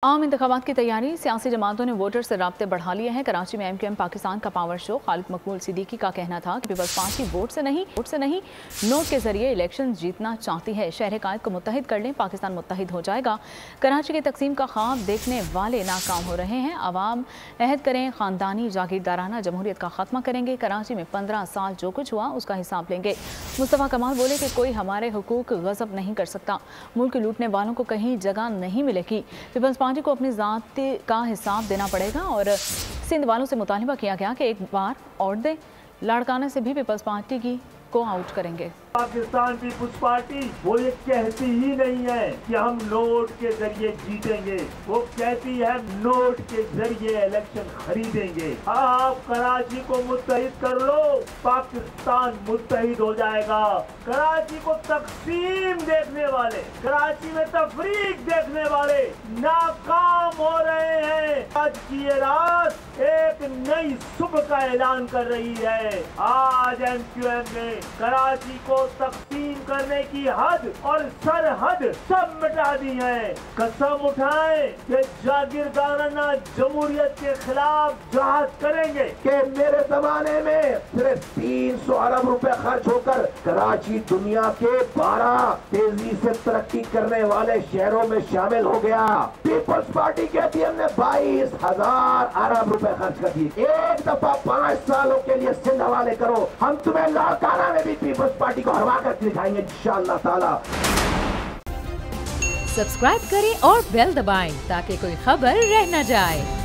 आम इंतखाबात की तैयारी, सियासी जमातों ने वोटर से राब्ते बढ़ा लिए हैं। कराची में एमक्यूएम पाकिस्तान का पावर शो खालिद मकबूल सिद्दीकी का कहना था कि पीपल्स पार्टी वोट से नहीं नोट के जरिए इलेक्शन जीतना चाहती है। शहर कायद को मुत्तहिद कर लें, पाकिस्तान मुत्तहिद हो जाएगा। कराची की तकसीम का ख्वाब देखने वाले नाकाम हो रहे हैं। अवाम अहद करें, खानदानी जागीरदाराना जमहूरियत का खात्मा करेंगे। कराची में 15 साल जो कुछ हुआ उसका हिसाब लेंगे। मुस्तफ़ा कमाल बोले कि कोई हमारे हुकूक गज़ब नहीं कर सकता। मुल्क लूटने वालों को कहीं जगह नहीं मिलेगी। पीपल्स पार्टी को अपनी ज़ात का हिसाब देना पड़ेगा और सिंध वालों से मुतालिबा किया गया कि एक बार और दें। लाड़काना से भी पीपल्स पार्टी को आउट करेंगे। पाकिस्तान पीपुल्स पार्टी वो ये कहती ही नहीं है कि हम नोट के जरिए जीतेंगे, वो कहती है नोट के जरिए इलेक्शन खरीदेंगे। आप कराची को मुत्तहिद कर लो, पाकिस्तान मुत्तहिद हो जाएगा। कराची को तकसीम देखने वाले, कराची में तफरीक देखने वाले नाकाम हो रहे हैं। आज की ये रात एक नई सुबह का ऐलान कर रही है। आज एमक्यूएम ने कराची को तकसीम करने की हद और सरहद सब मिटा दी है। कसम उठाएं कि जागीरदाराना जमहूरियत के खिलाफ जहाद करेंगे कि मेरे जमाने में सिर्फ 300 अरब रुपए खर्च होकर कराची दुनिया के 12 तेजी से तरक्की करने वाले शहरों में शामिल हो गया। पीपल्स पार्टी कहती है हमने 22,000 अरब रुपए खर्च कर दिए। एक दफा 5 सालों के लिए सिंध हवाले करो, हम तुम्हें लाड़काना में भी पीपल्स पार्टी को हरवा कर दिखाएंगे इंशाअल्लाह ताला। सब्सक्राइब करें और बेल दबाएं ताकि कोई खबर रह न जाए।